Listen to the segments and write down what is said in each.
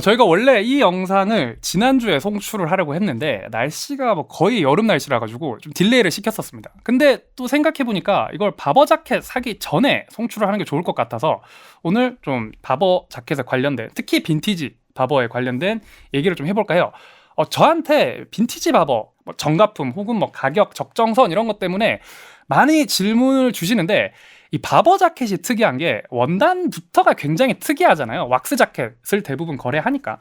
저희가 원래 이 영상을 지난주에 송출을 하려고 했는데 날씨가 뭐 거의 여름 날씨라 가지고 좀 딜레이를 시켰었습니다. 근데 또 생각해보니까 이걸 바버 자켓 사기 전에 송출을 하는 게 좋을 것 같아서 오늘 좀 바버 자켓에 관련된, 특히 빈티지 바버에 관련된 얘기를 좀 해볼까 해요. 저한테 빈티지 바버, 뭐 정가품 혹은 뭐 가격 적정선 이런 것 때문에 많이 질문을 주시는데, 이 바버 자켓이 특이한 게 원단부터가 굉장히 특이하잖아요. 왁스 자켓을 대부분 거래하니까.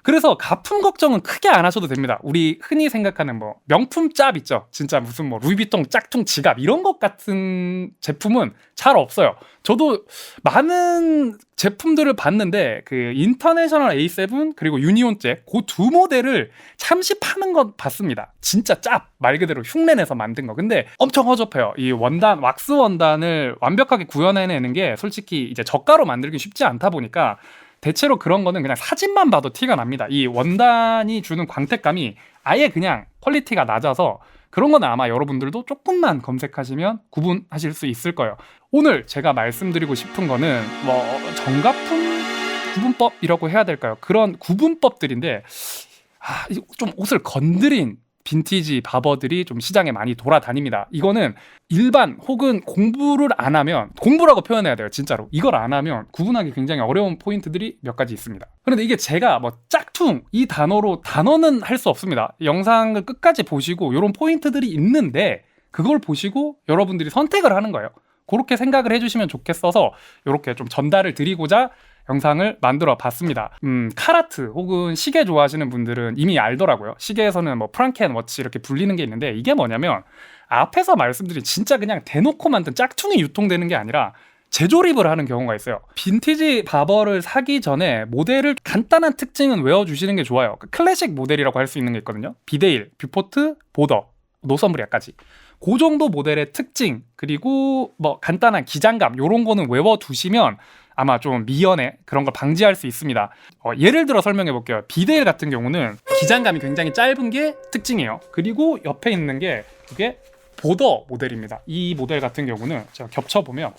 그래서 가품 걱정은 크게 안 하셔도 됩니다. 우리 흔히 생각하는 뭐 명품 짭 있죠. 진짜 무슨 뭐 루이비통 짝퉁 지갑 이런 것 같은 제품은 잘 없어요. 저도 많은 제품들을 봤는데 그 인터내셔널 A7 그리고 유니온잭 그 두 모델을 참시파는 건 봤습니다. 진짜 짭! 말 그대로 흉내내서 만든 거. 근데 엄청 허접해요. 이 원단, 왁스 원단을 완벽하게 구현해내는 게 솔직히 이제 저가로 만들기 쉽지 않다 보니까 대체로 그런 거는 그냥 사진만 봐도 티가 납니다. 이 원단이 주는 광택감이 아예 그냥 퀄리티가 낮아서 그런 거는 아마 여러분들도 조금만 검색하시면 구분하실 수 있을 거예요. 오늘 제가 말씀드리고 싶은 거는 뭐 정가품 구분법이라고 해야 될까요? 그런 구분법들인데 좀 옷을 건드린 빈티지 바버들이 좀 시장에 많이 돌아다닙니다. 이거는 일반 혹은 공부를 안 하면, 공부라고 표현해야 돼요. 진짜로 이걸 안 하면 구분하기 굉장히 어려운 포인트들이 몇 가지 있습니다. 그런데 이게 제가 뭐 짝퉁 이 단어로 단어는 할 수 없습니다. 영상을 끝까지 보시고 이런 포인트들이 있는데 그걸 보시고 여러분들이 선택을 하는 거예요. 그렇게 생각을 해주시면 좋겠어서 이렇게 좀 전달을 드리고자 영상을 만들어 봤습니다. 카라트 혹은 시계 좋아하시는 분들은 이미 알더라고요. 시계에서는 뭐 프랑켄 워치 이렇게 불리는 게 있는데, 이게 뭐냐면 앞에서 말씀드린 진짜 그냥 대놓고 만든 짝퉁이 유통되는 게 아니라 재조립을 하는 경우가 있어요. 빈티지 바버를 사기 전에 모델을 간단한 특징은 외워주시는 게 좋아요. 클래식 모델이라고 할 수 있는 게 있거든요. 비데일, 뷰포트, 보더, 노섬브리아까지. 그 정도 모델의 특징, 그리고 뭐 간단한 기장감 이런 거는 외워두시면 아마 좀 미연에 그런 걸 방지할 수 있습니다. 예를 들어 설명해 볼게요. 비데일 같은 경우는 기장감이 굉장히 짧은 게 특징이에요. 그리고 옆에 있는 게 이게 보더 모델입니다. 이 모델 같은 경우는 제가 겹쳐보면,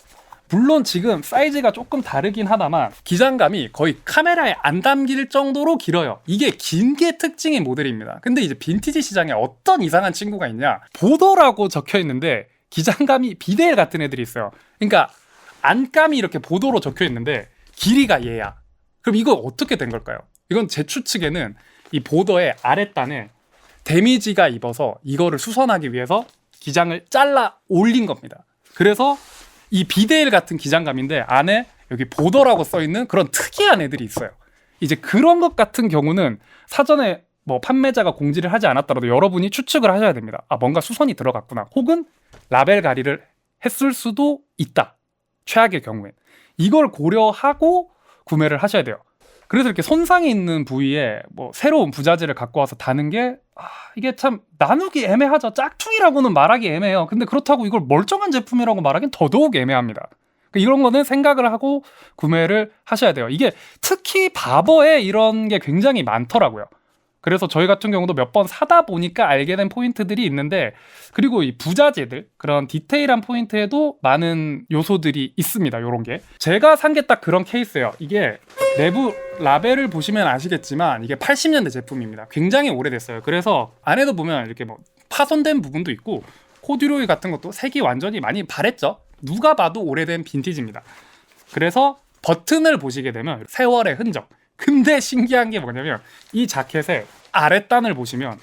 물론 지금 사이즈가 조금 다르긴 하다만 기장감이 거의 카메라에 안 담길 정도로 길어요. 이게 긴 게 특징인 모델입니다. 근데 이제 빈티지 시장에 어떤 이상한 친구가 있냐, 보더라고 적혀 있는데 기장감이 비데일 같은 애들이 있어요. 그러니까 안감이 이렇게 보도로 적혀 있는데 길이가 얘야. 그럼 이거 어떻게 된 걸까요? 이건 제 추측에는 이 보더의 아랫단에 데미지가 입어서 이거를 수선하기 위해서 기장을 잘라 올린 겁니다. 그래서 이 비데일 같은 기장감인데 안에 여기 보더라고 써있는 그런 특이한 애들이 있어요. 이제 그런 것 같은 경우는 사전에 뭐 판매자가 공지를 하지 않았더라도 여러분이 추측을 하셔야 됩니다. 뭔가 수선이 들어갔구나. 혹은 라벨 가리를 했을 수도 있다. 최악의 경우엔 이걸 고려하고 구매를 하셔야 돼요. 그래서 이렇게 손상이 있는 부위에 뭐 새로운 부자재를 갖고 와서 다는 게 이게 참 나누기 애매하죠. 짝퉁이라고는 말하기 애매해요. 근데 그렇다고 이걸 멀쩡한 제품이라고 말하기는 더더욱 애매합니다. 이런 거는 생각을 하고 구매를 하셔야 돼요. 이게 특히 바버에 이런 게 굉장히 많더라고요. 그래서 저희 같은 경우도 몇 번 사다 보니까 알게 된 포인트들이 있는데, 그리고 이 부자재들, 그런 디테일한 포인트에도 많은 요소들이 있습니다. 요런 게 제가 산 게 딱 그런 케이스예요. 이게 내부 라벨을 보시면 아시겠지만 이게 80년대 제품입니다. 굉장히 오래됐어요. 그래서 안에도 보면 이렇게 뭐 파손된 부분도 있고 코듀로이 같은 것도 색이 완전히 많이 바랬죠. 누가 봐도 오래된 빈티지입니다. 그래서 버튼을 보시게 되면 세월의 흔적. 근데 신기한 게 뭐냐면 이 자켓의 아랫단을 보시면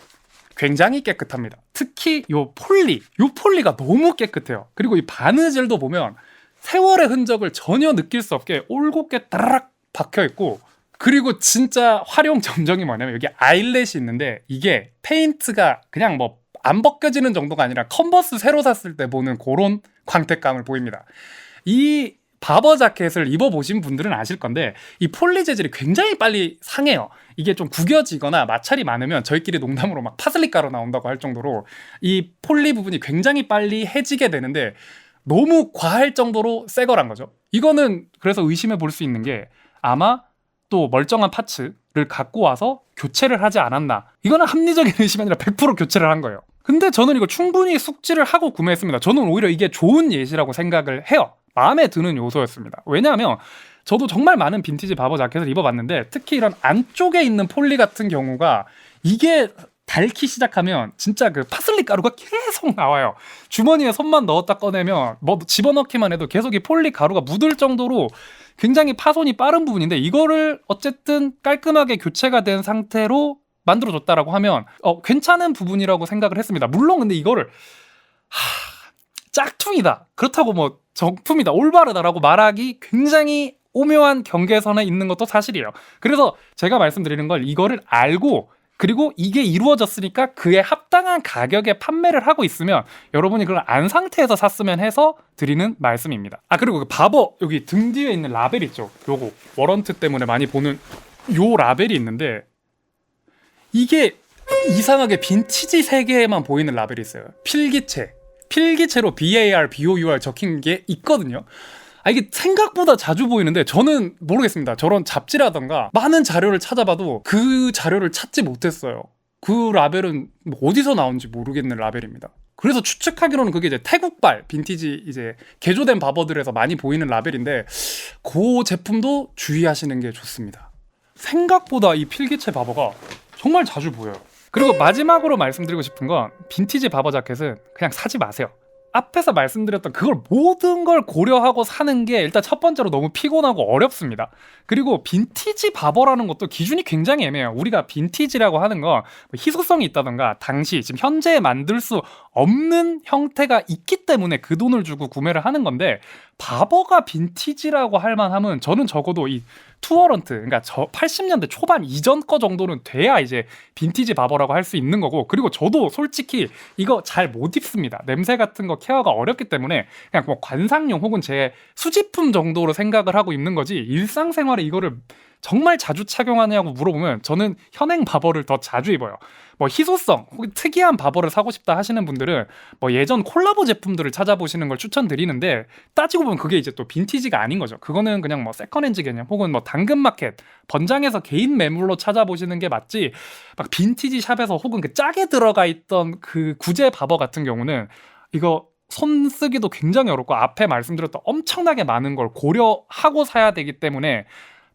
굉장히 깨끗합니다. 특히 요 폴리가 너무 깨끗해요. 그리고 이 바느질도 보면 세월의 흔적을 전혀 느낄 수 없게 올곧게 따라락 박혀 있고, 그리고 진짜 활용 점정이 뭐냐면 여기 아일렛이 있는데 이게 페인트가 그냥 뭐 안 벗겨지는 정도가 아니라 컨버스 새로 샀을 때 보는 그런 광택감을 보입니다. 이 바버 자켓을 입어보신 분들은 아실 건데 이 폴리 재질이 굉장히 빨리 상해요. 이게 좀 구겨지거나 마찰이 많으면 저희끼리 농담으로 막 파슬리 가루 나온다고 할 정도로 이 폴리 부분이 굉장히 빨리 해지게 되는데 너무 과할 정도로 새 거란 거죠. 이거는 그래서 의심해 볼 수 있는 게 아마 또 멀쩡한 파츠를 갖고 와서 교체를 하지 않았나. 이거는 합리적인 의심이 아니라 100% 교체를 한 거예요. 근데 저는 이거 충분히 숙지를 하고 구매했습니다. 저는 오히려 이게 좋은 예시라고 생각을 해요. 마음에 드는 요소였습니다. 왜냐하면 저도 정말 많은 빈티지 바버 자켓을 입어봤는데 특히 이런 안쪽에 있는 폴리 같은 경우가 이게 닳기 시작하면 진짜 그 파슬리 가루가 계속 나와요. 주머니에 손만 넣었다 꺼내면 뭐 집어넣기만 해도 계속 이 폴리 가루가 묻을 정도로 굉장히 파손이 빠른 부분인데 이거를 어쨌든 깔끔하게 교체가 된 상태로 만들어줬다라고 하면 괜찮은 부분이라고 생각을 했습니다. 물론 근데 이거를 짝퉁이다, 그렇다고 뭐 정품이다, 올바르다라고 말하기 굉장히 오묘한 경계선에 있는 것도 사실이에요. 그래서 제가 말씀드리는 걸 이거를 알고 그리고 이게 이루어졌으니까 그에 합당한 가격에 판매를 하고 있으면 여러분이 그걸 안 상태에서 샀으면 해서 드리는 말씀입니다. 그리고 그 바버 여기 등 뒤에 있는 라벨 있죠. 요거 워런트 때문에 많이 보는 요 라벨이 있는데 이게 이상하게 빈티지 세계에만 보이는 라벨이 있어요. 필기체로 BAR, BOUR 적힌 게 있거든요. 이게 생각보다 자주 보이는데 저는 모르겠습니다. 저런 잡지라던가 많은 자료를 찾아봐도 그 자료를 찾지 못했어요. 그 라벨은 어디서 나온지 모르겠는 라벨입니다. 그래서 추측하기로는 그게 이제 태국발 빈티지 이제 개조된 바버들에서 많이 보이는 라벨인데 그 제품도 주의하시는 게 좋습니다. 생각보다 이 필기체 바버가 정말 자주 보여요. 그리고 마지막으로 말씀드리고 싶은 건 빈티지 바버 자켓은 그냥 사지 마세요. 앞에서 말씀드렸던 그걸 모든 걸 고려하고 사는 게 일단 첫 번째로 너무 피곤하고 어렵습니다. 그리고 빈티지 바버라는 것도 기준이 굉장히 애매해요. 우리가 빈티지라고 하는 건 희소성이 있다던가 당시 지금 현재 만들 수 없는 형태가 있기 때문에 그 돈을 주고 구매를 하는 건데 바버가 빈티지라고 할 만하면 저는 적어도 이 투어런트, 그러니까 80년대 초반 이전 거 정도는 돼야 이제 빈티지 바버라고 할 수 있는 거고, 그리고 저도 솔직히 이거 잘 못 입습니다. 냄새 같은 거 케어가 어렵기 때문에 그냥 뭐 관상용 혹은 제 수집품 정도로 생각을 하고 입는 거지 일상생활에 이거를 정말 자주 착용하냐고 물어보면 저는 현행 바버를 더 자주 입어요. 뭐 희소성 혹은 특이한 바버를 사고 싶다 하시는 분들은 뭐 예전 콜라보 제품들을 찾아보시는 걸 추천드리는데 따지고 보면 그게 이제 또 빈티지가 아닌 거죠. 그거는 그냥 뭐 세컨핸즈 개념 혹은 뭐 당근마켓 번장에서 개인 매물로 찾아보시는 게 맞지, 막 빈티지 샵에서 혹은 그 짝에 들어가 있던 그 구제 바버 같은 경우는 이거 손 쓰기도 굉장히 어렵고 앞에 말씀드렸던 엄청나게 많은 걸 고려하고 사야 되기 때문에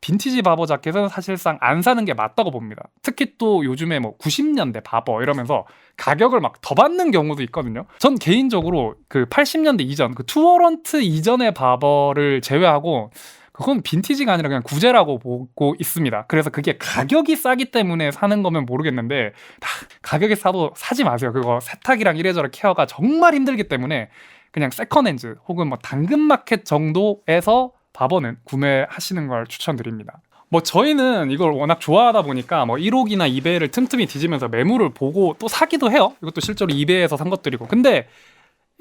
빈티지 바버 자켓은 사실상 안 사는 게 맞다고 봅니다. 특히 또 요즘에 뭐 90년대 바버 이러면서 가격을 막 더 받는 경우도 있거든요. 전 개인적으로 그 80년대 이전, 그 투어런트 이전의 바버를 제외하고 그건 빈티지가 아니라 그냥 구제라고 보고 있습니다. 그래서 그게 가격이 싸기 때문에 사는 거면 모르겠는데 가격이 싸도 사지 마세요. 그거 세탁이랑 이래저래 케어가 정말 힘들기 때문에 그냥 세컨핸즈 혹은 뭐 당근마켓 정도에서 바버는 구매하시는 걸 추천드립니다. 뭐 저희는 이걸 워낙 좋아하다 보니까 뭐 1호기나 이베이를 틈틈이 뒤지면서 매물을 보고 또 사기도 해요. 이것도 실제로 이베이에서 산 것들이고. 근데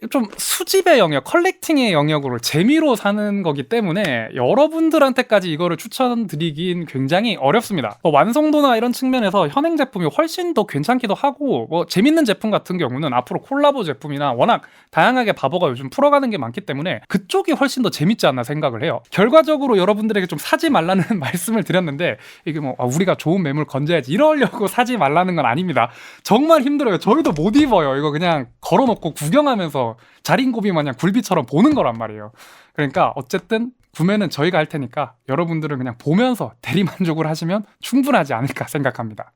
좀 수집의 영역, 컬렉팅의 영역으로 재미로 사는 거기 때문에 여러분들한테까지 이거를 추천드리긴 굉장히 어렵습니다. 뭐 완성도나 이런 측면에서 현행 제품이 훨씬 더 괜찮기도 하고, 뭐 재밌는 제품 같은 경우는 앞으로 콜라보 제품이나 워낙 다양하게 바버가 요즘 풀어가는 게 많기 때문에 그쪽이 훨씬 더 재밌지 않나 생각을 해요. 결과적으로 여러분들에게 좀 사지 말라는 말씀을 드렸는데 이게 뭐 우리가 좋은 매물 건져야지 이러려고 사지 말라는 건 아닙니다. 정말 힘들어요. 저희도 못 입어요. 이거 그냥 걸어놓고 구경하면서 자린고비 마냥 굴비처럼 보는 거란 말이에요. 그러니까 어쨌든 구매는 저희가 할 테니까 여러분들은 그냥 보면서 대리만족을 하시면 충분하지 않을까 생각합니다.